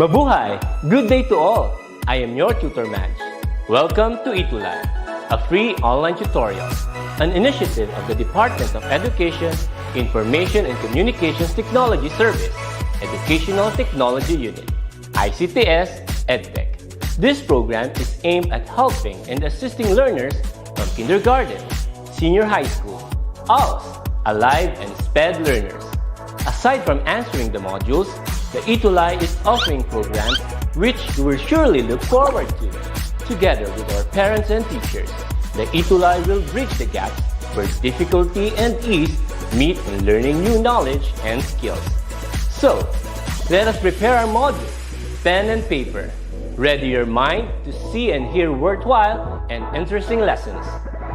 Mabuhay! Good day to all! I am your tutor Madge. Welcome to ETUlay, a free online tutorial, an initiative of the Department of Education, Information and Communications Technology Service, Educational Technology Unit, ICTS EdTech. This program is aimed at helping and assisting learners from kindergarten, senior high school, ALS, Alive, and SPED learners. Aside from answering the modules, the ETUlay is offering programs which you will surely look forward to. Together with our parents and teachers, the ETUlay will bridge the gap where difficulty and ease meet in learning new knowledge and skills. So, let us prepare our modules, pen and paper. Ready your mind to see and hear worthwhile and interesting lessons.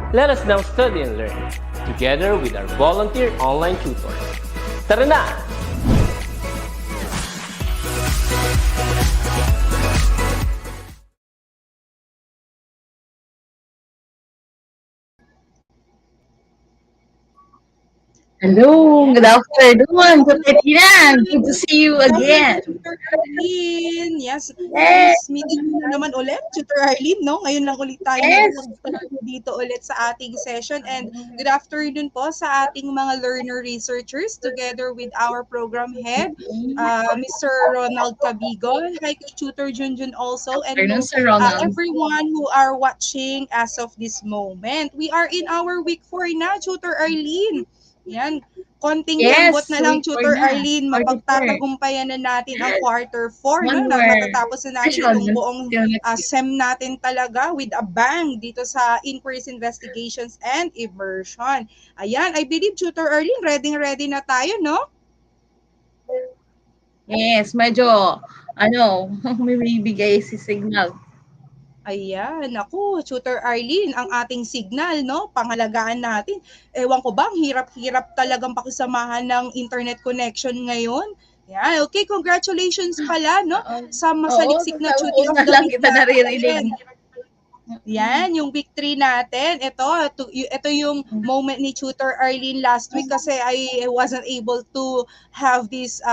Let us now study and learn, together with our volunteer online tutors. Tara na! Hello, good afternoon, Katrina. Good to see you again. Tutor Arlene. Yes, nice meeting you na naman ulit, Tutor Arlene, no? Ngayon lang ulit tayo dito ulit sa ating session. And good afternoon po sa ating mga learner researchers together with our program head, Mr. Ronald Cabigo. Hi kay Tutor Junjun also. And everyone who are watching as of this moment. We are in our week 4 na, Tutor Arlene. Yan, konting lambot na lang, Tutor Arlene, mapagtatagumpayan na natin ang quarter 4, no? Matatapos na natin yung buong SEM natin talaga with a bang dito sa Inquiries, Investigations, and Immersion. Ayan, I believe, Tutor Arlene, ready na tayo, no? Yes, medyo, may bibigay si signal. Ayan, ako, Tutor Arlene, ang ating signal, no? Pangalagaan natin. Ewan ko ba, ang hirap-hirap talagang pakisamahan ng internet connection ngayon. Yan, okay, congratulations pala, no? Sa masaliksik na duty of the week natin. Yan, yung victory natin. Ito yung moment ni Tutor Arlene last week kasi I wasn't able to have this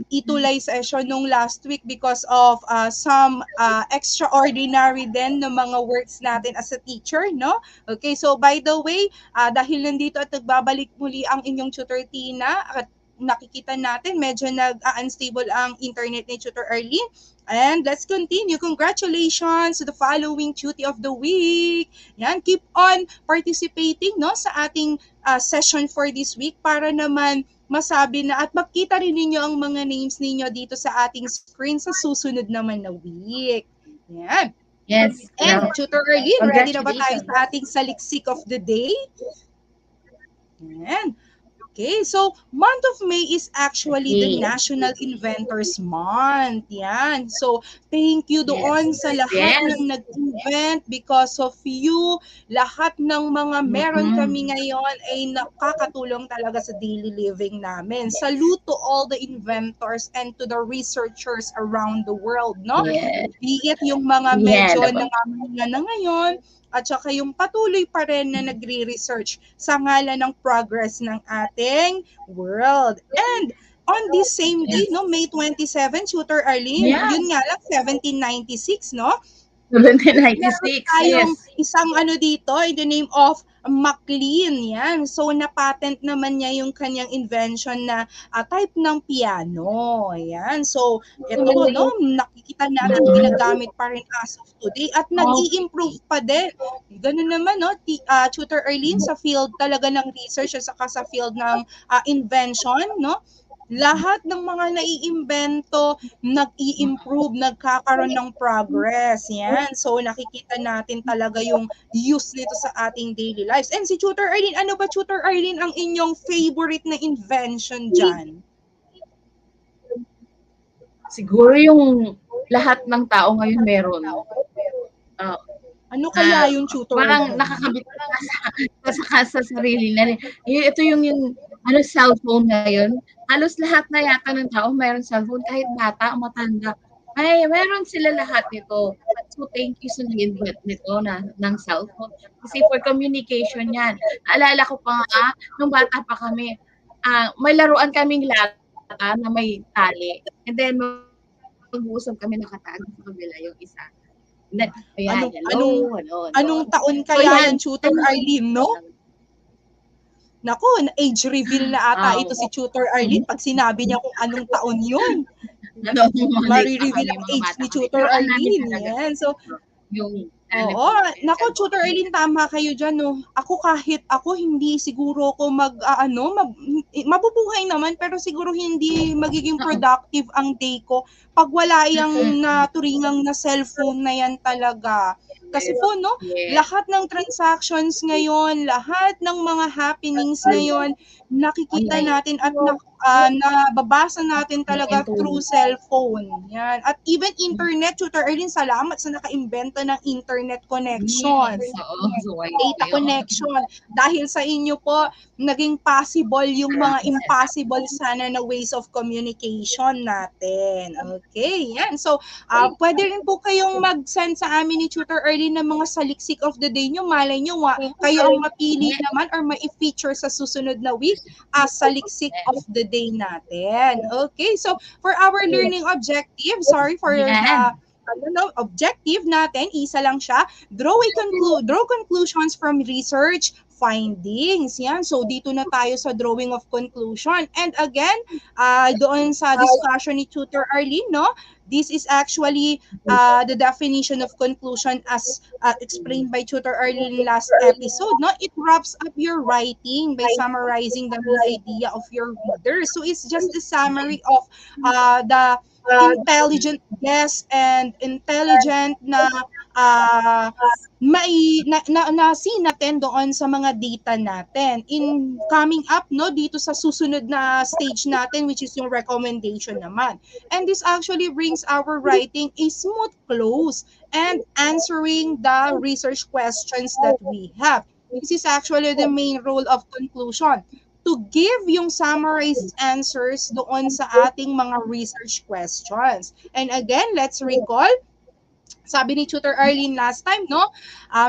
ETUlay session nung last week because of some extraordinary din ng mga works natin as a teacher, no? Okay, so by the way, dahil nandito at nagbabalik muli ang inyong Tutor Tina at nakikita natin medyo nag-unstable ang internet ni Tutor Arlene. And let's continue. Congratulations to the following duty of the week. Yan, keep on participating, no, sa ating session for this week para naman masabi na at makita rin ninyo ang mga names ninyo dito sa ating screen sa susunod naman na week. Yan. Yes. And Tutor Arlene, ready na ba tayo sa ating saliksik of the day? Yan. Okay, so month of May is actually the National Inventors Month. Yan. So, thank you doon sa lahat ng nag-invent because of you. Lahat ng mga meron kami ngayon ay nakakatulong talaga sa daily living namin. Salute to all the inventors and to the researchers around the world, no? Be it yung mga medyo nangamahina na ngayon, at saka yung patuloy pa rin na nagre-research sa ngalan ng progress ng ating world. And on this same day, no, May 27, Tutor Arlene, yun nga lang, 1796, no? 1796, tayong isang dito in the name of MacLean, yan. So, na-patent naman niya yung kanyang invention na type ng piano. Yan. So, ito, no, nakikita natin ginagamit pa rin as of today at nag-i-improve pa din. Ganun naman, no, Tutor Arlene, sa field talaga ng research at saka sa field ng invention, no? Lahat ng mga naiimbento, nag-i-improve, nagkakaroon ng progress. Yan. So, nakikita natin talaga yung use nito sa ating daily lives. And si Tutor Arlene, ano ba, Tutor Arlene, ang inyong favorite na invention dyan? Siguro yung lahat ng tao ngayon meron. Ano kaya yung Tutor Arlene? Parang nakakabit sa sarili na. Ito yung cellphone ngayon. Halos lahat na yata ng tao mayroon cellphone, kahit bata, matanda. Ay, meron sila lahat nito. So, thank you sa nag-invent nito ng cellphone. Kasi for communication yan. Naalala ko pa nga, nung bata pa kami, may laruan kaming lata na may tali. And then, mag-uusap kami nakatago sa kabila yung isa. Ayan, Anong hello. anong taon So, kaya yan. yan, Tutor Arlene, no? Naku, age reveal na ata ito si Tutor Arlene pag sinabi niya kung anong taon yun. Ano, Marireveal ang mga age bata ni kami. Tutor Pero namin Arlene. talaga Yan. So, yung oo. Naku, Tutor Arlene, tama kayo dyan, no? Kahit ako, hindi siguro ko mabubuhay naman, pero siguro hindi magiging productive ang day ko pag wala yung naturingang na cellphone na yan talaga. Kasi po, no, lahat ng transactions ngayon, lahat ng mga happenings ngayon, nakikita natin at nababasa natin talaga through cellphone. Yan. At even internet, Tutor Erlin, salamat sa naka-imbento ng internet connection. Data connection. Dahil sa inyo po, naging possible yung mga impossible sana na ways of communication natin. Okay, yan. So, pwede rin po kayong mag-send sa amin ni Tutor Erlin ng mga saliksik of the day nyo. Malay nyo, kayo ang mapili naman or ma-feature sa susunod na week as saliksik of the day natin. Okay, so for our learning objective, sorry for objective natin, isa lang siya, draw conclusions from research findings. Yan. So, dito na tayo sa drawing of conclusion. And again, doon sa discussion ni Tutor Arlene, no? This is actually the definition of conclusion as explained by Tutor Arlene last episode. No, it wraps up your writing by summarizing the main idea of your reader. So it's just a summary of the intelligent guess and intelligent na see natin doon sa mga data natin in coming up dito sa susunod na stage natin, which is yung recommendation naman. And this actually brings our writing a smooth close and answering the research questions that we have. This is actually the main role of conclusion, to give yung summarized answers doon sa ating mga research questions. And again, let's recall, sabi ni Tutor Arlene last time, no?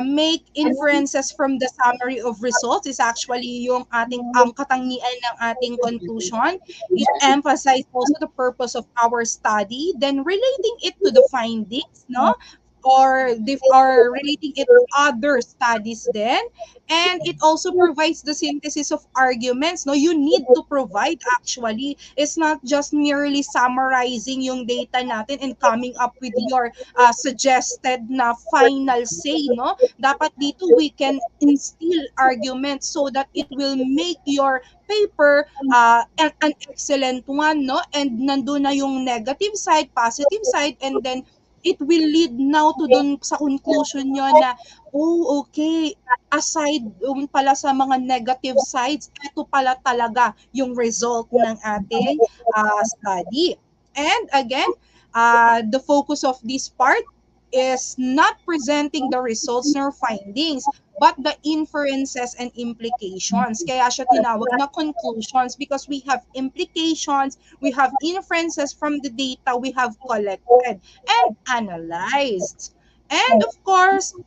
Make inferences from the summary of results is actually yung ang katangian ng ating conclusion. It emphasizes also the purpose of our study, then relating it to the findings, no? Or relating it to other studies then. And it also provides the synthesis of arguments. No, you need to provide actually. It's not just merely summarizing yung data natin and coming up with your suggested na final say. No, dapat dito we can instill arguments so that it will make your paper an excellent one. No, and nandun na yung negative side, positive side, and then it will lead now to dun sa conclusion nyo na, oh, okay, aside pala sa mga negative sides, ito pala talaga yung result ng ating study. And again, the focus of this part is not presenting the results nor findings, but the inferences and implications. Kaya siya tinawag na conclusions because we have implications, we have inferences from the data we have collected and analyzed. And of course,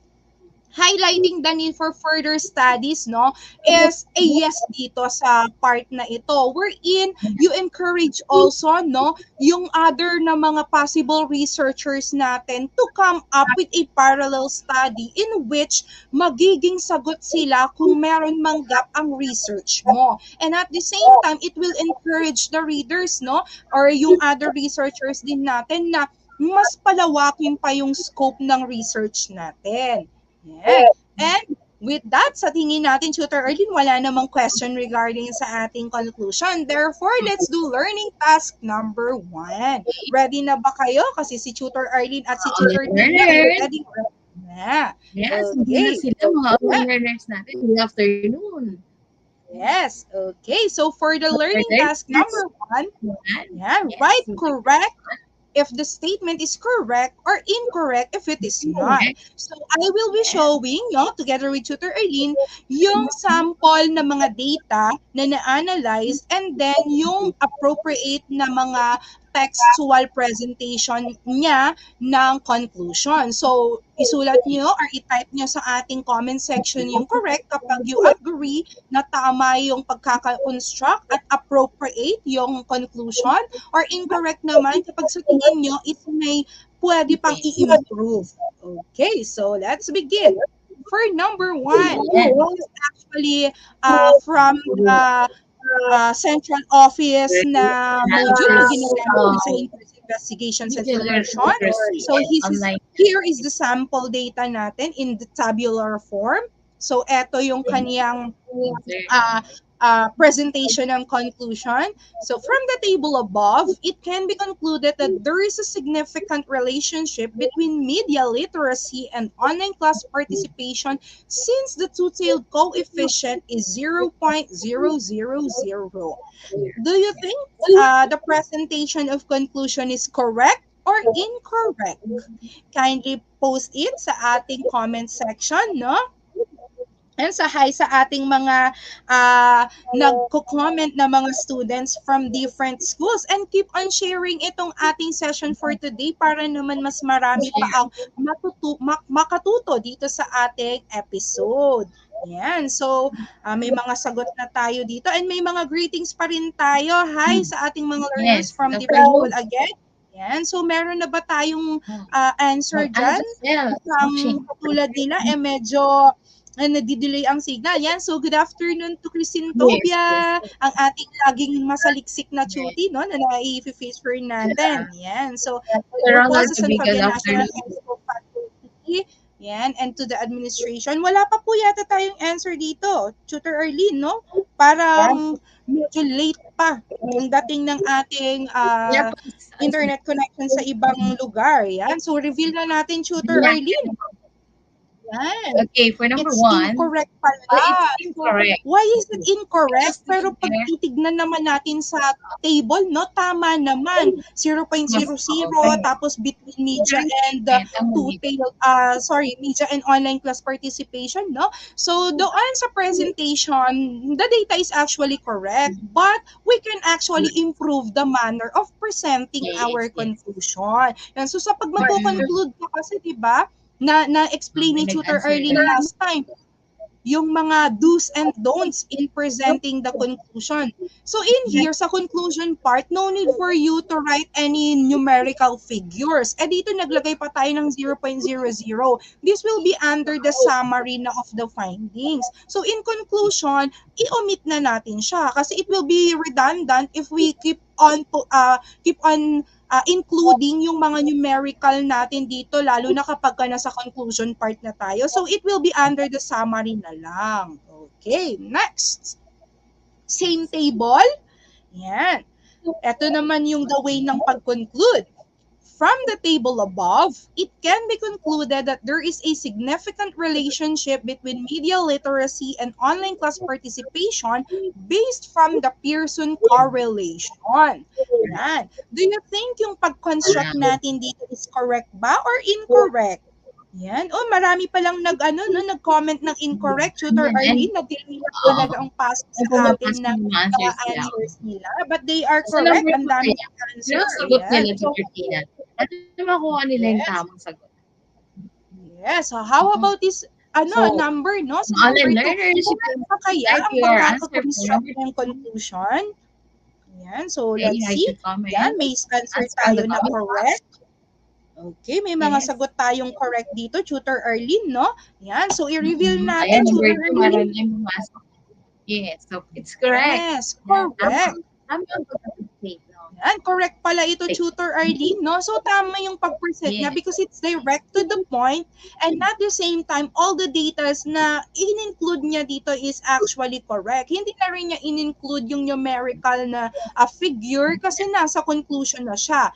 highlighting the need for further studies, no, is a yes dito sa part na ito, wherein you encourage also, no, yung other na mga possible researchers natin to come up with a parallel study in which magiging sagot sila kung meron mang gap ang research mo. And at the same time, it will encourage the readers, no, or yung other researchers din natin na mas palawakin pa yung scope ng research natin. Yeah. And with that, sa tingin natin, Tutor Erlene, wala namang question regarding sa ating conclusion. Therefore, let's do learning task number 1. Ready na ba kayo? Kasi si Tutor Erlene at si Tutor Tina ready na. Yes, okay. Sila mga learners natin. Good afternoon. Yes, okay. So for the learning task number 1, write correct if the statement is correct or incorrect if it is not. So I will be showing, together with Tutor Erlene, yung sample na mga data na na-analyze and then yung appropriate na mga textual presentation niya ng conclusion. So, isulat nyo or i-type nyo sa ating comment section yung correct kapag you agree na tama yung pagkaka-construct at appropriate yung conclusion, or incorrect naman kapag sa tingin nyo it may pwede pang i-improve. Okay, so let's begin. For number 1, this is actually from the central office na module na ginagamit sa in-person investigations and immersion. So here is the sample data natin in the tabular form. So eto yung kaniyang presentation and conclusion. So from the table above, it can be concluded that there is a significant relationship between media literacy and online class participation since the two-tailed coefficient is 0.000. Do you think the presentation of conclusion is correct or incorrect? Kindly post it sa ating comment section, no? And sa hi sa ating mga nagko-comment na mga students from different schools, and keep on sharing itong ating session for today para naman mas marami pa ang makatuto dito sa ating episode. Yan. So, may mga sagot na tayo dito and may mga greetings pa rin tayo. Hi sa ating mga learners from different school again. Yan. So, meron na ba tayong answer dyan? Katulad nila, medyo nadidelay ang signal. Yan. So, good afternoon to Christine Tobia, ang ating laging masaliksik na cutie, no, na nai-face for natin. Yan. So, process and National High School Faculty. Yan. And to the administration. Wala pa po yata tayong answer dito. Tutor Arlene, no? Parang medyo late pa ang dating ng ating internet connection sa ibang lugar. Yan. So, reveal na natin, Tutor Arlene. Yan. Okay, for number It's 1. incorrect pala. It's incorrect. Why is it incorrect? Pero pag titignan naman natin sa table, no, tama naman. 0.00, tapos between media and media and online class participation, no? So doon sa presentation, the data is actually correct, but we can actually improve the manner of presenting our conclusion. Yan. So sa pag magko-conclude ka kasi, di ba, na-explain ni Tutor Arlene last time, yung mga do's and don'ts in presenting the conclusion. So in here, sa conclusion part, no need for you to write any numerical figures. Dito naglagay pa tayo ng 0.00. This will be under the summary na of the findings. So in conclusion, i-omit na natin siya kasi it will be redundant if we keep on including yung mga numerical natin dito, lalo na kapag nasa conclusion part na tayo. So, it will be under the summary na lang. Okay, next. Same table. Yan. Ito naman yung the way ng pag-conclude. From the table above, it can be concluded that there is a significant relationship between media literacy and online class participation based from the Pearson correlation. Yan. Do you think yung pag-construct natin dito is correct ba or incorrect? Yan. Oh, marami pa lang nag-comment ng incorrect. Tutor Arlene, nag-delay na talaga ang pass sa atin ng answers nila. But they are correct. Ang dami ng answers. Makuha nila yung tamang sagot. Yes. So how about this number, no? So, online learners, pa kaya ang pagkakakonstruct ng conclusion? Yan. So, let's see. Yan, may answer tayo na correct. Okay, may mga sagot tayong correct dito, Tutor Arlene, no? Yan. So, i-reveal natin, Tutor Arlene. Yes, so it's correct. Yes, correct. Yan, correct pala ito, Tutor Arlene, no? So, tama yung pag-present niya because it's direct to the point and at the same time, all the data na in-include niya dito is actually correct. Hindi na rin niya in-include yung numerical na figure kasi nasa conclusion na siya.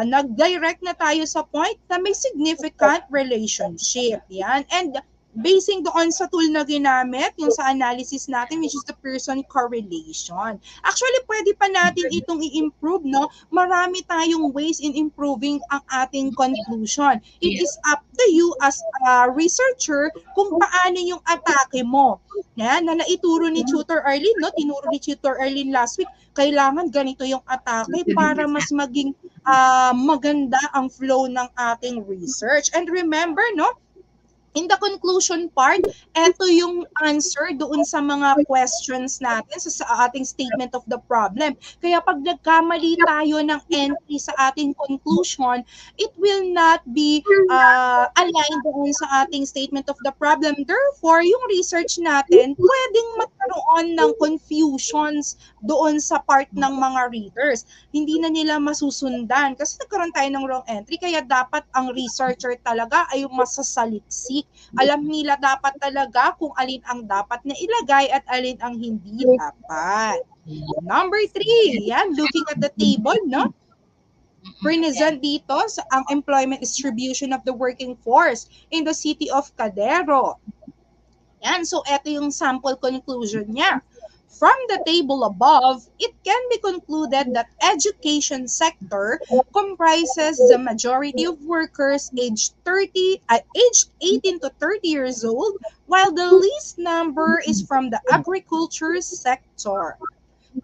Nag-direct na tayo sa point na may significant relationship. Yan. And basing doon sa tool na ginamit, yung sa analysis natin, which is the Pearson correlation. Actually, pwede pa natin itong i-improve, no? Marami tayong ways in improving ang ating conclusion. It is up to you as a researcher kung paano yung atake mo. Yan, na naituro ni Tutor Arlene, no? Tinuro ni Tutor Arlene last week, kailangan ganito yung atake para mas maging maganda ang flow ng ating research. And remember, no? In the conclusion part, eto yung answer doon sa mga questions natin sa ating statement of the problem. Kaya pag nagkamali tayo ng entry sa ating conclusion, it will not be aligned doon sa ating statement of the problem. Therefore, yung research natin, pwedeng magkaroon ng confusions doon sa part ng mga readers. Hindi na nila masusundan kasi nagkaroon tayo ng wrong entry. Kaya dapat ang researcher talaga ay masasaliksik. Alam nila dapat talaga kung alin ang dapat na ilagay at alin ang hindi dapat. Number 3, yan, looking at the table, no? Present dito sa ang employment distribution of the working force in the city of Cadero. Yan, so ito yung sample conclusion niya. From the table above, it can be concluded that education sector comprises the majority of workers aged 18 to 30 years old, while the least number is from the agriculture sector.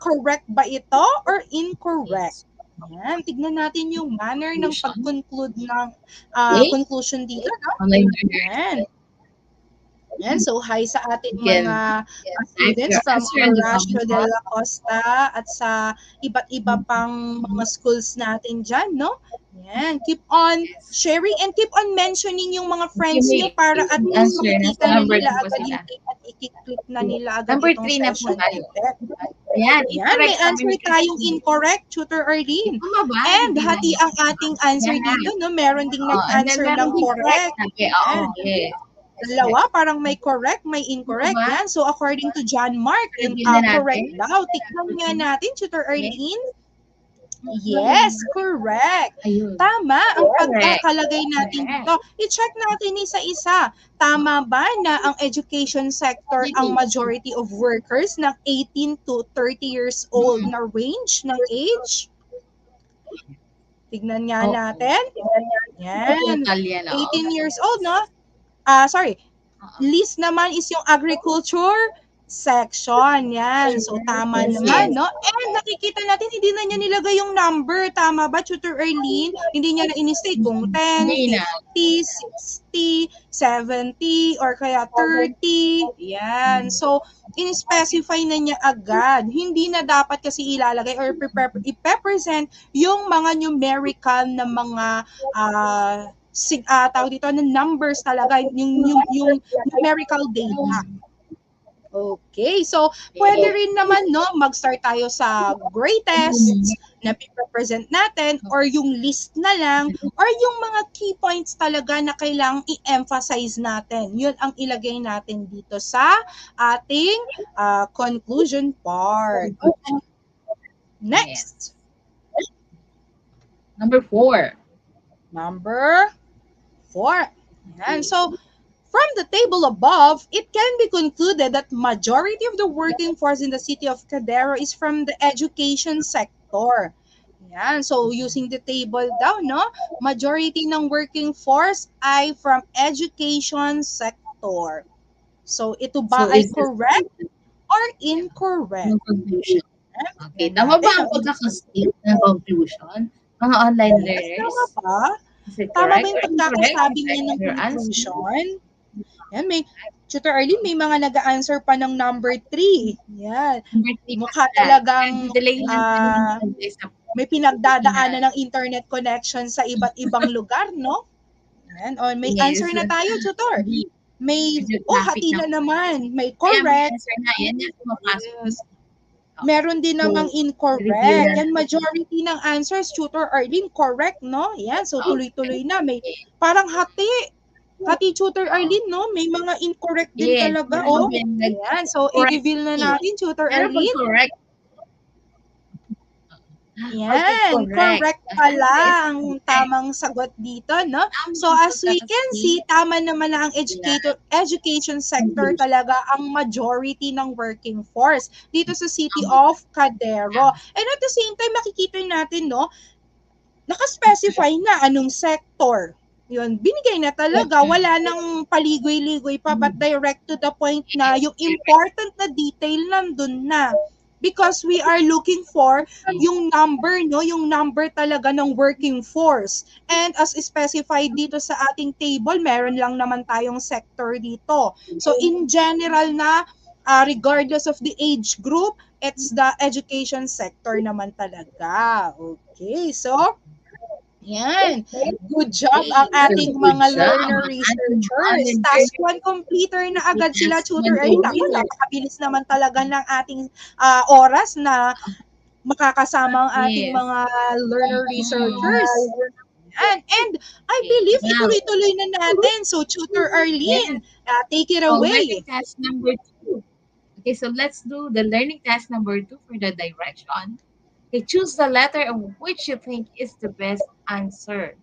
Correct ba ito or incorrect? Yan, tignan natin yung manner ng pag-conclude ng conclusion dito. No? Yan. Yan, so hi sa ating mga students from Horacio de la Costa at sa iba't iba pang mga schools natin dyan, no? Yan, keep on sharing and keep on mentioning yung mga friends nyo para at least makikita na nila agad yung at i-click na nila agad Number itong 3 na po session. Ayan, Yan, may answer tayong incorrect, Tutor Arlene. And hati ang ating answer dito, no? Meron ding nag-answer ng correct. Okay. Dalawa, parang may correct, may incorrect. Yan. So, according to John Mark, correct daw. Tikman nga natin, Tutor Arlene. Yes, correct. Tama ang pagkakalagay natin dito. I-check natin isa-isa. Tama ba na ang education sector ang majority of workers ng 18 to 30 years old na range ng age? Tignan nga natin. Yan. 18 years old, no? List naman is yung agriculture section. Yan. So, tama naman, no? And nakikita natin, hindi na niya nilagay yung number. Tama ba, Tutor Arlene? Hindi niya na in-state kung 10, 50, 60, 70, or kaya 30. Yan. So, in-specify na niya agad. Hindi na dapat kasi ilalagay or i-present yung mga numerical na mga tawag dito na numbers talaga, yung numerical data. Okay, so pwede rin naman, no, mag-start tayo sa greatest na i-present natin or yung list na lang or yung mga key points talaga na kailangang i-emphasize natin. Yun ang ilagay natin dito sa ating conclusion part. Next. Number 4. And so, from the table above, it can be concluded that majority of the working force in the city of Cadero is from the education sector. Yan. So, using the table daw, no? Majority ng working force ay from education sector. So, ito ba ay correct or incorrect? Okay. Tama ba ang pagkakastate ng conclusion? Mga online learners? Tama ba? Tama ba yung pagkakasabi niya ng conclusion? Yan, Tutor Arlene, may mga nag-answer pa ng number 3. Yan. Mukha talagang may pinagdadaanan ng internet connection sa iba't ibang lugar, no? Yan. O, may answer na tayo, Tutor. May, hati na naman. May correct. Yes. Meron din namang incorrect. Yan, majority ng answers, Tutor Arlene, correct, no? Yan, so tuloy-tuloy na. May parang hati, Tutor Arlene, no? May mga incorrect din talaga. Oh, yan. So, i-reveal na natin, Tutor Arlene. Correct. Okay, Yan, correct. correct Answer is pala ang correct. tamang sagot dito, no? So Tamang as we can see, pagkakasi. tama naman na ang Yan. education sector talaga ang majority ng working force dito sa city of Cadero. Tama. And at the same time, makikita natin, no, nakaspecify na anong sector. Yun, binigay na talaga. Wala nang paligoy-ligoy pa, but direct to the point na Yes, yung important na detail nandun na. Because we are looking for yung number, no? Yung number talaga ng working force. And as specified dito sa ating table, meron lang naman tayong sector dito. So in general na, regardless of the age group, it's the education sector naman talaga. Okay, so yan. Good job ang okay. So, ating good mga job. learner Ang ating researchers. online Task learner 1 completer na agad sila, task Tutor 1 Early. Naku, completer. napakabilis naman talaga ng ating oras na makakasama ang ating Yes. mga learner Mm. researchers. And I Okay. believe Now, ituloy-tuloy na natin. So, Tutor yes. Arlene, take it So, away. learning task number 2. Okay, so let's do the learning task number 2 for the direction. Okay, choose the letter of which you think is the best answer.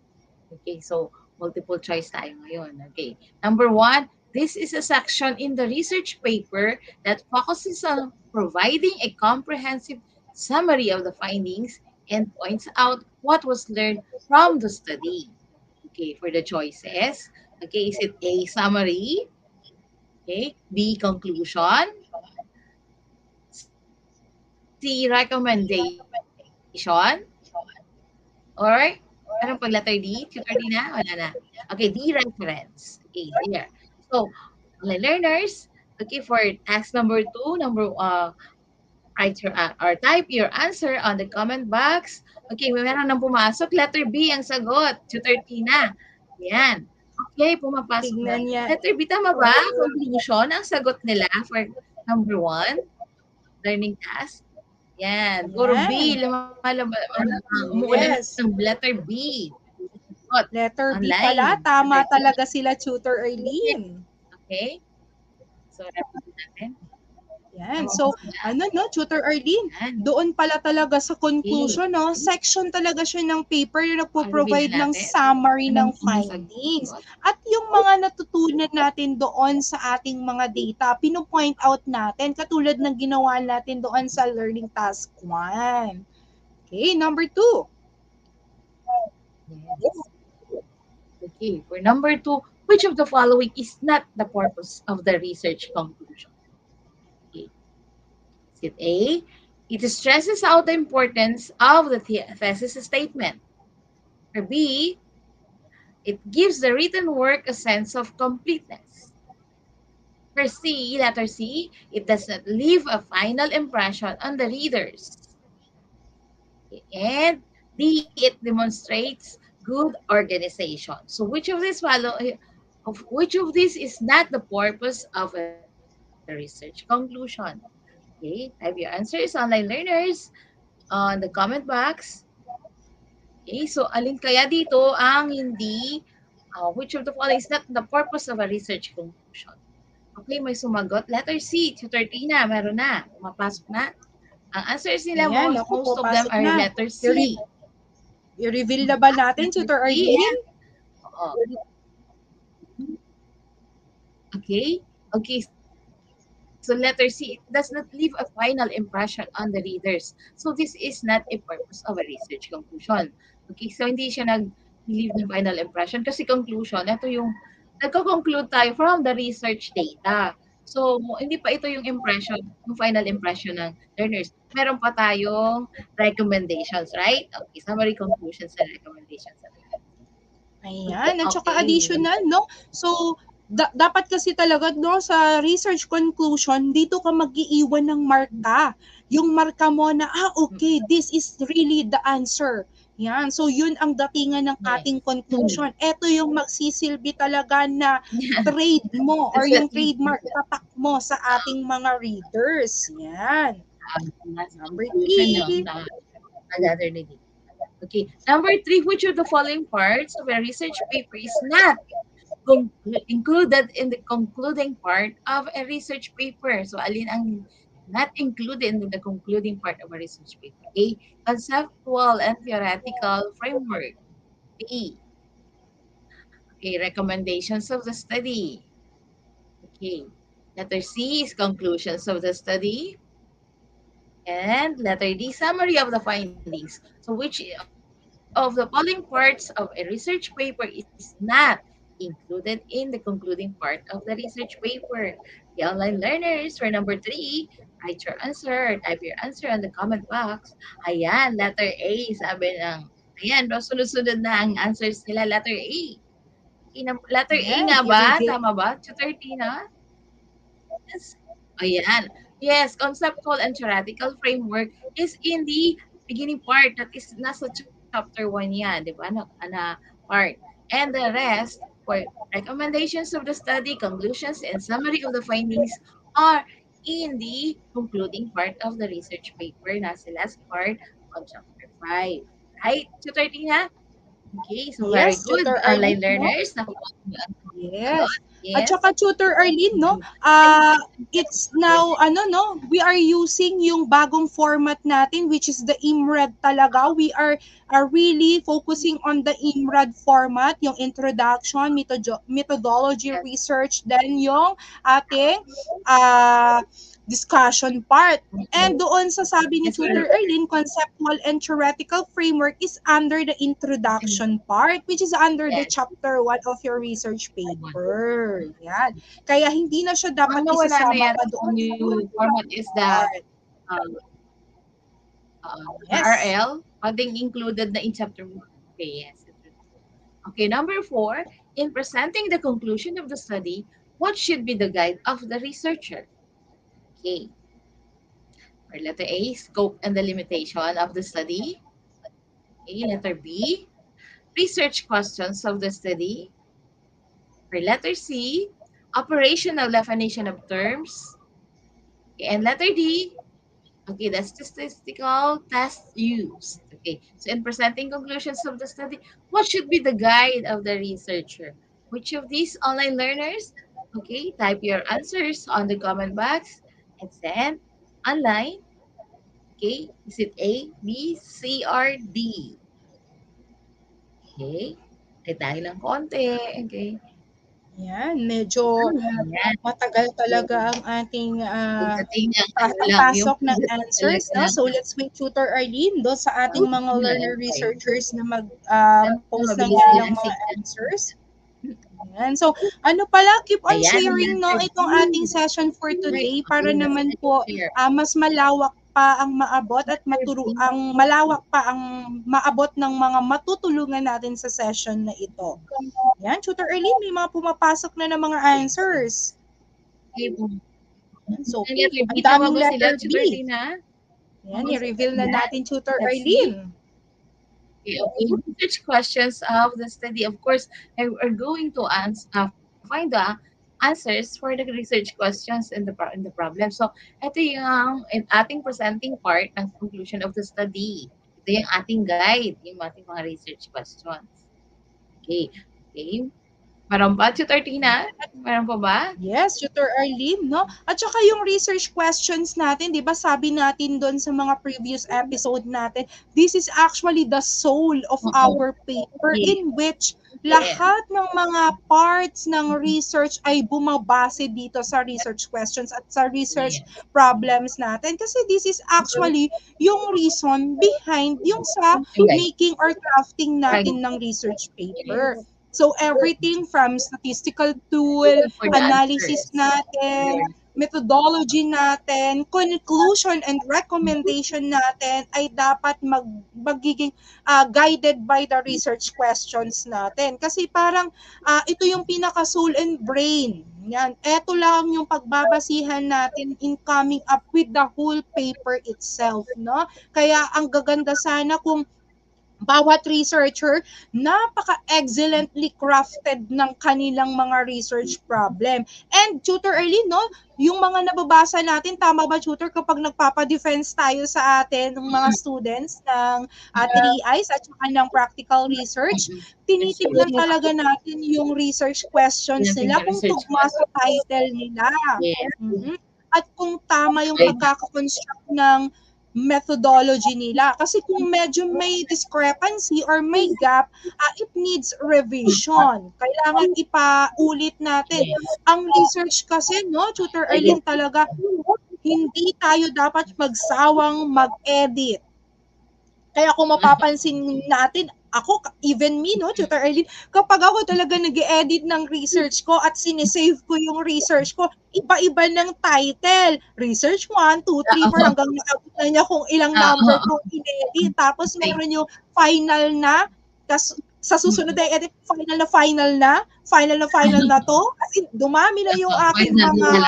Okay, so multiple choice tayo ngayon. Okay, number 1, this is a section in the research paper that focuses on providing a comprehensive summary of the findings and points out what was learned from the study. Okay, for the choices. Okay, is it A, summary? Okay, B, conclusion? C, recommendation? Or meron pag letter D? Tutor D na? Wala na. Okay, D, reference. Okay, there. So, online learners, okay, for task number 2, write your, or type your answer on the comment box. Okay, meron nang pumasok. Letter B ang sagot. Tutor Tina. Yan. Okay, pumapasok na. Tignan niya. Letter B, tama ba? Conclusion ang sagot nila for number 1, learning task. Yan. Puro B. Yan. Umuulan Yes. ng letter B. Sagot. Letter B Online. pala. Tama Letter B. talaga sila, Tutor Arlene. Okay? So, repeat natin. Yan. So, no, Tutor Arlene, Yan. doon pala talaga sa conclusion, no, section talaga siya ng paper na nagpo-provide ng natin. summary ng Anong findings. sagot? At yung mga natutunan natin doon sa ating mga data, pino-point out natin, katulad ng ginawa natin doon sa learning task 1. Okay, number 2. Yes. Okay, for number 2, which of the following is not the purpose of the research conclusion? Okay. Is it A? It stresses out the importance of the thesis statement. Or B, it gives the written work a sense of completeness. For C, letter C, it does not leave a final impression on the readers. And D, it demonstrates good organization. So which of these is not the purpose of a research conclusion? Okay, type your answers, online learners, on the comment box. Okay, so alin kaya dito ang hindi, which of the following is not the purpose of a research conclusion? Okay, may sumagot. Letter C, Tutor Tina, meron na. Pumapasok na. Ang answers nila, Ayan, most ako, of them papasok are na. letter C. I-reveal na ba natin, Tutor Arlene? Oo. Okay? Okay. So letter C, it does not leave a final impression on the readers. So this is not a purpose of a research conclusion. Okay, so hindi siya nag-leave ng final impression kasi conclusion, ito yung nagko-conclude tayo from the research data. So hindi pa ito yung impression, yung final impression ng learners. Meron pa tayong recommendations, right? Okay, summary, conclusions, and recommendations. Ayan, at saka Okay. additional, no? So, dapat kasi talaga, no, sa research conclusion, dito ka mag-iiwan ng marka. Yung marka mo na, okay, this is really the answer. Yan. So, yun ang datingan ng ating conclusion. Ito yung magsisilbi talaga na trade mo or yung trademark tatak mo sa ating mga readers. Yan. Number 3. Okay. Number 3, which of the following parts of a research paper is not included in the concluding part of a research paper? So, alin ang not included in the concluding part of a research paper. A. Conceptual and theoretical framework. B. Okay, recommendations of the study. Okay. Letter C is conclusions of the study. And letter D, summary of the findings. So which of the following parts of a research paper is not included in the concluding part of the research paper? The online learners for number 3, write your answer, type your answer on the comment box. Ayan, letter A, sabi ng, ayan, sunod-sunod na ang answers nila, letter A. Letter A Yan, nga ba? i-reveal. Tama ba? 2:30 na? Yes. Ayan. Yes, conceptual and theoretical framework is in the beginning part that is nasa chapter 1 yan, di ba? Na part. And the rest for recommendations of the study, conclusions, and summary of the findings are in the concluding part of the research paper, nasa last part on chapter 5. Right? 2:30 na? Okay, so very Yes, good. Tutor Online Arlene, no? learners, nakuha niyo ang sagot. Yes. At Yes. saka Tutor Arlene, no? It's now ano no, we are using yung bagong format natin which is the IMRED talaga. We are really focusing on the IMRED format, yung introduction, methodology, Yes. research, then yung ating uh, discussion part. And doon sa sabi ni Yes, Tutor Erlin, conceptual and theoretical framework is under the introduction part, which is under the yes. chapter 1 of your research paper. Yan. Kaya hindi na siya Ang dapat nawala na isasama pa yata sa doon sa new format is the part. um, Yes. RL, pwedeng included na in chapter 1. Okay, yes. Okay, number 4, in presenting the conclusion of the study, what should be the guide of the researcher? Okay. For letter A, scope and the limitation of the study. Okay, letter B, research questions of the study. For letter C, operational definition of terms. Okay, and letter D, okay, the statistical test used. Okay, so in presenting conclusions of the study, what should be the guide of the researcher? Which of these online learners? Okay, type your answers on the comment box and send online. Okay, is it A, B, C, or D? Okay, tayo tayo ng konti. Okay, Yan, medyo ayan. matagal talaga ang ating Pagdating ng ano lang, yung papasok ng pagdating answers, talaga no? ng So let's wait Tutor Arlene doon sa ating mga learner okay. researchers na mag-post ng Mabilis nila kanilang ang mga signal. answers. Ayan. So, ano pala, keep on Ayan, sharing, no, letter itong ating D. session for Ay, today okay, para naman nasa po share. mas malawak pa ang maabot at Letter D. malawak pa ang maabot ng mga matutulungan natin sa session na ito. Yan, Tutor Erlene, may mga pumapasok na ng mga answers. Okay, Yan, so, ang letter B, ang tama daming ba sila? letter Tutor B. D na? Yan, i-reveal na natin, Tutor Let's see. Erlene. Okay, research questions of the study. Of course, we're going to find the answers for the research questions in the problem. So, ito yung ating presenting part ng conclusion of the study. Ito yung ating guide, yung ating mga research questions. Okay. Okay. Meron ba, Tutor Tina? Meron pa ba? Yes, Tutor Arlene, no? At saka yung research questions natin, di ba sabi natin doon sa mga previous episode natin, this is actually the soul of our paper Yeah. in which lahat ng mga parts ng research ay bumabase dito sa research questions at sa research problems natin. Kasi this is actually yung reason behind yung sa making or crafting natin ng research paper. So everything from statistical tool, For the analysis answers. natin, methodology natin, conclusion and recommendation natin ay dapat magiging guided by the research questions natin. Kasi parang ito yung pinaka soul and brain. Yan. Ito lang yung pagbabasihan natin in coming up with the whole paper itself, no? Kaya ang gaganda sana kung bawat researcher, napaka-excellently crafted ng kanilang mga research problem. And Tutor Erlene, no, yung mga nababasa natin, tama ba Tutor, kapag nagpapa-defense tayo sa atin ng mga students ng 3Is at saka ng practical research, tinitignan talaga natin yung research questions nila kung tugma sa title nila. Yes. Mhm. at kung tama yung pagkakakonstruct ng methodology nila. Kasi kung medyo may discrepancy or may gap, it needs revision. Kailangan ipaulit natin. Ang research kasi, no, Tutor Arlene, talaga, hindi tayo dapat magsawang mag-edit. Kaya kung mapapansin natin, ako, even me, no, Tutor Arlene, kapag ako talaga nag-edit ng research ko at sinesave ko yung research ko, iba-iba ng title. Research 1, 2, 3, 4, hanggang naabot na niya kung ilang number kong in-edit. Tapos meron yung final na, tas sa susunod na edit, final na to. As in, dumami na yung aking mga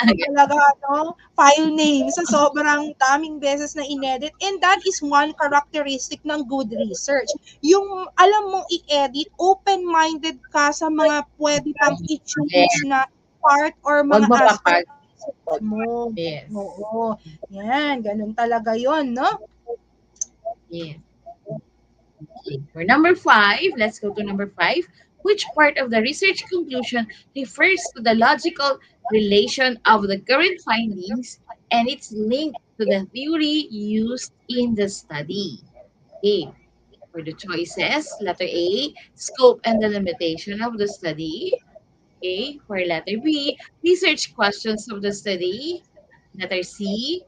talaga, no, file name sa sobrang daming beses na inedit. And that is one characteristic ng good research. Yung alam mong i-edit, open-minded ka sa mga pwede pang i-choose na part or mga aspect mo. Yes. Oo. Yan, ganun talaga yon, no? Yes. Okay. For number 5, let's go to number 5. Which part of the research conclusion refers to the logical relation of the current findings and its link to the theory used in the study? Okay. For the choices, letter A, scope and the limitation of the study. Okay. For letter B, research questions of the study. Letter C,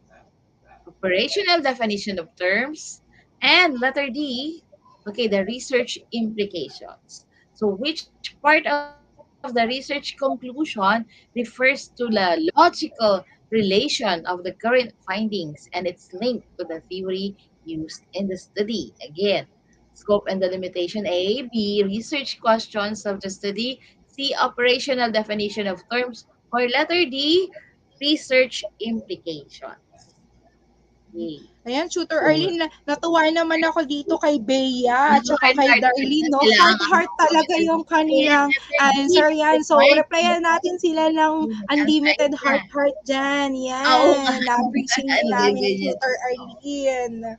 operational definition of terms. And letter D, okay, the research implications. So which part of the research conclusion refers to the logical relation of the current findings and its link to the theory used in the study? Again, scope and the limitation A, B, research questions of the study, C, operational definition of terms, or letter D, research implications. Okay. Ayan, Tutor Arlene, natuwa naman ako dito kay Bea at saka kay Darlene, no? Heart talaga yung kanilang answer yan. So, replyan natin sila ng unlimited heart dyan. Yan. Na-appreciate namin, Tutor Arlene.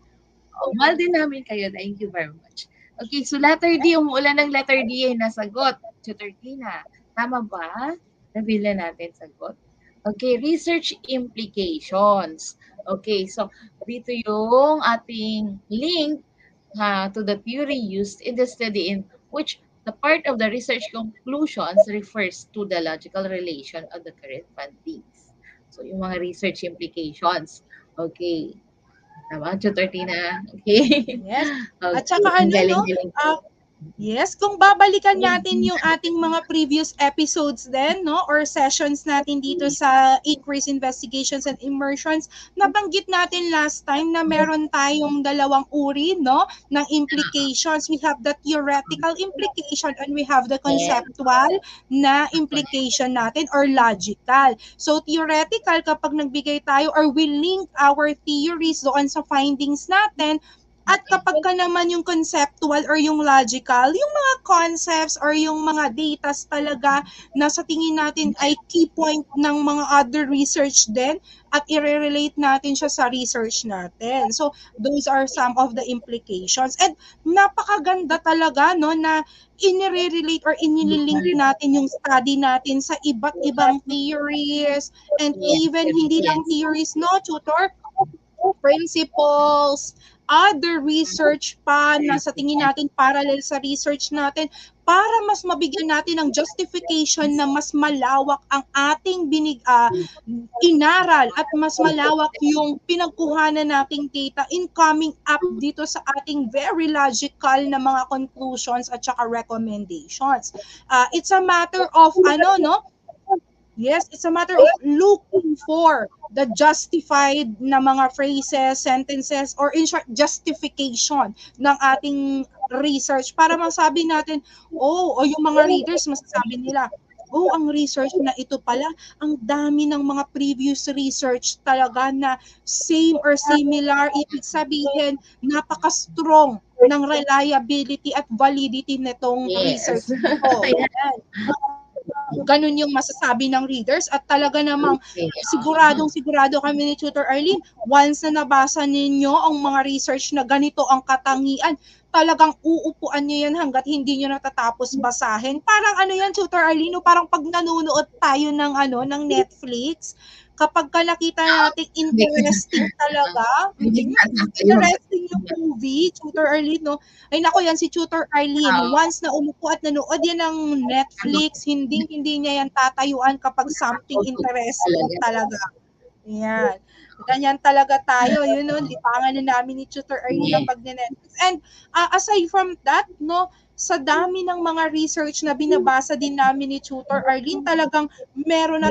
Mahal din namin kayo. Thank you very much. Okay, so letter D, umuulan ng letter D ay nasagot. Tutor Tina, tama ba? Nabila natin sagot. Okay, research implications. Okay, so dito yung ating link to the theory used in the study in which the part of the research conclusions refers to the logical relation of the current findings. So yung mga research implications. Okay. Tama, Tutor Tina. Okay. Yes. Okay. At saka ano, no? Yes, kung babalikan natin yung ating mga previous episodes din, no, or sessions natin dito sa Increase Investigations and Immersions, nabanggit natin last time na meron tayong dalawang uri, no, ng implications. We have the theoretical implication and we have the conceptual na implication natin or logical. So theoretical, kapag nagbigay tayo or we link our theories doon sa findings natin, at kapag ka naman yung conceptual or yung logical, yung mga concepts or yung mga datas talaga na sa tingin natin ay key point ng mga other research din at i-relate natin siya sa research natin. So, those are some of the implications. And napakaganda talaga, no, na inire-relate or inililink natin yung study natin sa iba't ibang theories and even hindi lang theories, no, Tutor? Principles, other research pa na sa tingin natin parallel sa research natin para mas mabigyan natin ng justification na mas malawak ang ating inaral at mas malawak yung pinagkuhanan nating data in coming up dito sa ating very logical na mga conclusions at saka recommendations. It's a matter of Yes, it's a matter of looking for the justified na mga phrases, sentences, or in short, justification ng ating research para masabi natin, o yung mga readers, masasabi nila, ang research na ito pala, ang dami ng mga previous research talaga na same or similar, ibig sabihin, napaka-strong ng reliability at validity nitong research nito. Ganun yung masasabi ng readers at talaga namang sigurado kami ni Tutor Arlene, once na nabasa ninyo ang mga research na ganito ang katangian, talagang uupuan nyo yan hanggat hindi nyo natatapos basahin. Parang ano yan, Tutor Arlene, parang pag nanonood tayo ng Netflix, kapag ka nakita natin interesting talaga, interesting yung movie, Tutor Arlene, no? Ay nako, yan si Tutor Arlene. Once na umupo at nanood yan ng Netflix, hindi niya yan tatayuan kapag something interesting talaga. Yan. Ganyan talaga tayo, yun no, lipangan na namin ni Tutor Arlene kapag Netflix. And aside from that, no, sa dami ng mga research na binabasa din namin ni Tutor Arlene, talagang meron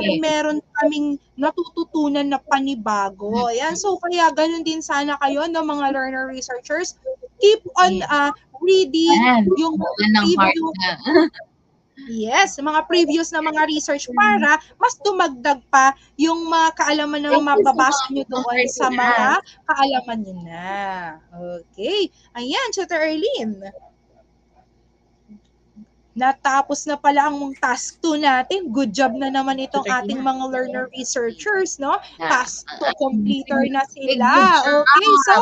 kaming natututunan na panibago. Ayan, so kaya ganun din sana kayo no, mga learner researchers. Keep on reading yung preview. Yes, mga previous na mga research para mas dumagdag pa yung mga kaalaman na mababasa nyo doon sa mga kaalaman nyo na. Okay. Ayan, Tutor Arlene. Natapos na pala ang task 2 natin. Good job na naman itong ating mga learner researchers, no? Task 2 completer na sila. Okay, so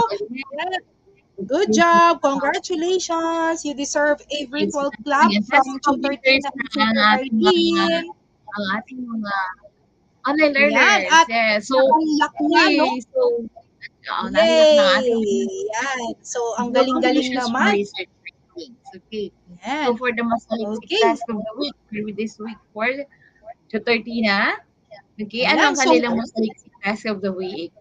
good job. Congratulations. You deserve a virtual clap from Tutor Tina and Tutor Arlene. Ang ating mga online learners. At so, unlock na, no? So, yay! Yan. So, ang galing-galing naman. Okay. So, for the Masalik task of the week, for this week for Tutor Tina, okay, anong kanilang Masalik task of the week?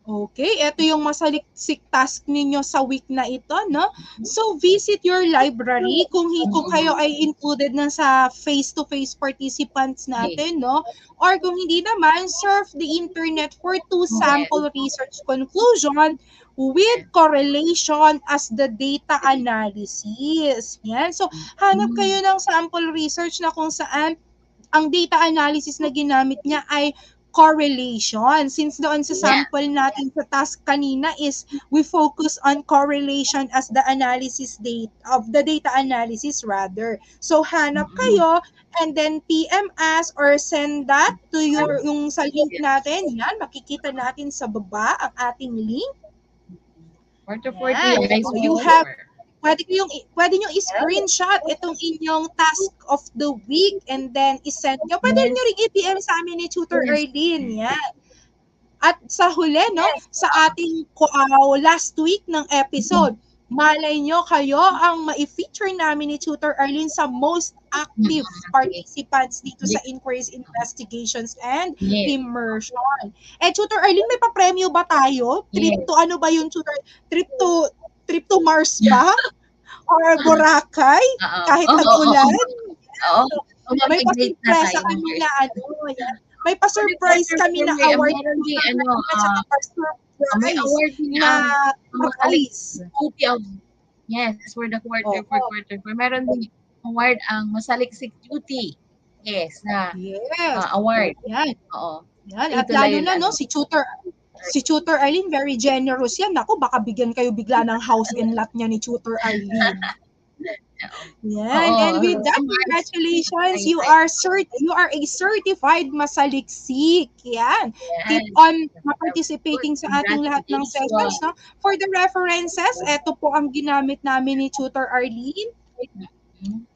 Okay, ito yung masaliksik task ninyo sa week na ito, no? So, visit your library kung kayo ay included na sa face-to-face participants natin, no? Or kung hindi naman, surf the internet for 2 sample research conclusion with correlation as the data analysis. Yan. So, hanap kayo ng sample research na kung saan ang data analysis na ginamit niya ay correlation. Since doon sa sample natin sa task kanina is we focus on correlation as the analysis date of the data analysis rather. So hanap kayo and then PM us or send that to yung sa link natin. Yan, makikita natin sa baba ang ating link. So you have pwede nyo i-screenshot itong inyong task of the week and then i-send nyo. Pwede nyo rin i-PM sa amin ni Tutor Arlene. Yan. At sa huli, no, sa ating last week ng episode, malay nyo kayo ang ma-feature namin ni Tutor Arlene sa most active participants dito sa inquiries, investigations, and immersion. Tutor Arlene, may pa-premyo ba tayo? Trip to ano ba yung Tutor? Trip to Mars ba? Or Boracay? Kahit nag-ulan? May pa-surprise kami na may pa-surprise kami na award. May award na prize. Yes, for the quarter. Meron din award ang Masaliksik Duty. Yes, na award. Yan. Oo. Yan. At lalo na, no, si Tutor Arlene, very generous yan. Ako, baka bigyan kayo bigla ng house and lot niya ni Tutor Arlene. Yan. And with that, congratulations. You are a certified masaliksik. Yan. Keep on participating sa ating lahat ng sessions. No? For the references, ito po ang ginamit namin ni Tutor Arlene.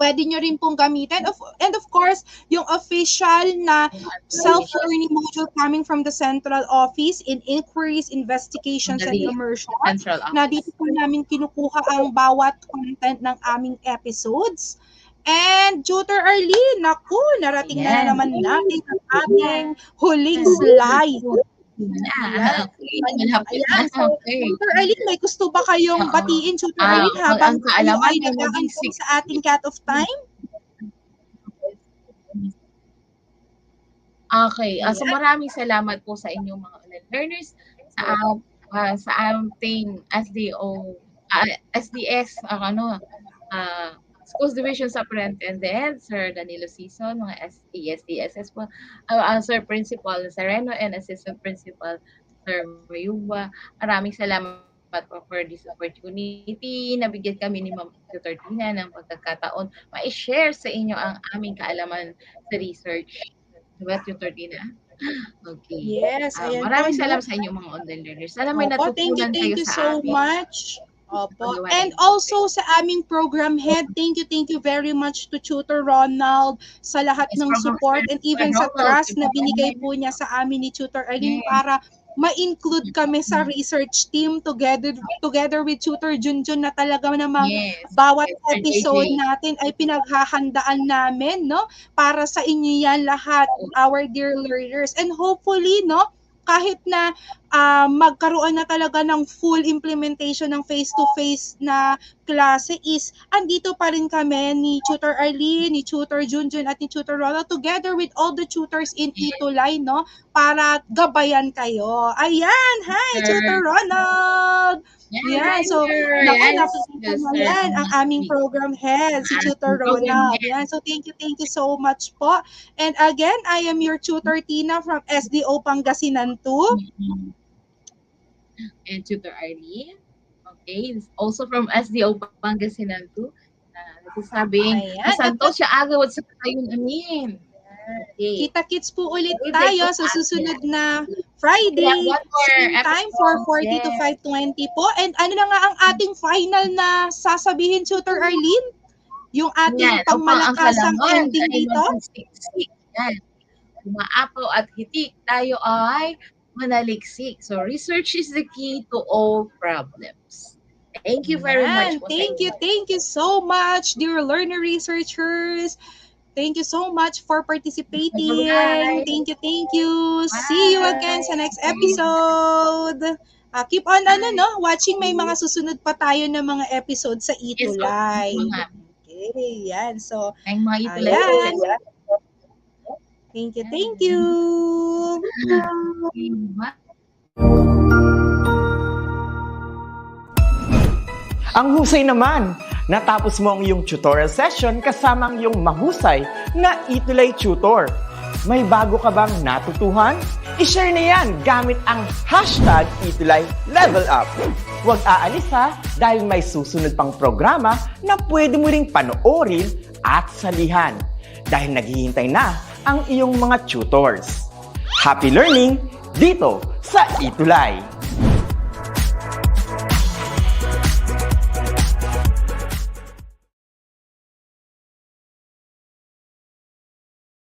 Pwede nyo rin pong gamitin. And of course, yung official na self-learning module coming from the central office in inquiries, investigations, and immersion. Na dito po namin kinukuha ang bawat content ng aming episodes. And Tutor Arlene, naku, narating na naman natin ang ating huling slide. Tutor Arlene, may gusto ba kayong batiin, Tutor Arlene, habang kayo ay nag-aantay sa ating cut-off time? Okay, so maraming salamat po sa inyong mga online learners sa ating SDS, Schools Division Superintendent, Sir Danilo Sison, mga ESDSS po, Sir Principal Sereno, and Assistant Principal Sir Mayuba. Maraming salamat po for this opportunity. Nabigyan kami ni Ma'am Tutor Tina ng pagkakataon ma-share sa inyo ang aming kaalaman sa research. Diba, Tutor Tina? Okay. Yes, maraming salamat sa inyo mga online learners. Sana may natutunan kayo thank you sa so much. Opo. And also sa aming program head, thank you very much to Tutor Ronald sa lahat ng support and even sa trust na binigay po niya sa amin ni Tutor Arlene para ma-include kami sa research team together with Tutor Junjun na talaga namang bawat episode natin ay pinaghahandaan namin, no? Para sa inyo yan lahat, our dear learners. And hopefully, no, kahit na magkaroon na talaga ng full implementation ng face-to-face na klase is andito pa rin kami ni Tutor Arlene, ni Tutor Junjun at ni Tutor Ronald together with all the tutors in ETUlay, no? Para gabayan kayo. Ayan! Hi, Tutor Ronald! Yan, so, nakikita mo yan, ang aming program head, si Tutor Ronald. Yan, so thank you so much po. And again, I am your Tutor Tina from SDO Pangasinan 2. And Tutor Arlene, okay, also from SDO Pangasinan 2. Nagsasabing, Santos siya agawad sa kayong amin. Okay. Kita-kits po ulit tayo sa susunod na Friday. Same time, 4:40 to 5:20 po. And ano na nga ang ating final na sasabihin, Tutor Arlene? Yung ating pangmalakasang ending dito? Umaapaw at hitik, tayo ay manaliksik. So, research is the key to all problems. Thank you very much. Thank you so much, dear learner researchers. Thank you so much for participating. Bye. Thank you. Bye. See you again sa next episode. Keep on watching, may mga susunod pa tayo na mga episodes sa ETUlay. Okay, yan. So, ayan. Thank you. Ang husay naman! Natapos mo ang iyong tutorial session kasama ang iyong mahusay na ETUlay tutor. May bago ka bang natutuhan? I-share na yan gamit ang hashtag #ETUlayLevelUp. Huwag aalis ha, dahil may susunod pang programa na pwede mo ring panoorin at salihan. Dahil naghihintay na ang iyong mga tutors. Happy learning dito sa ETUlay!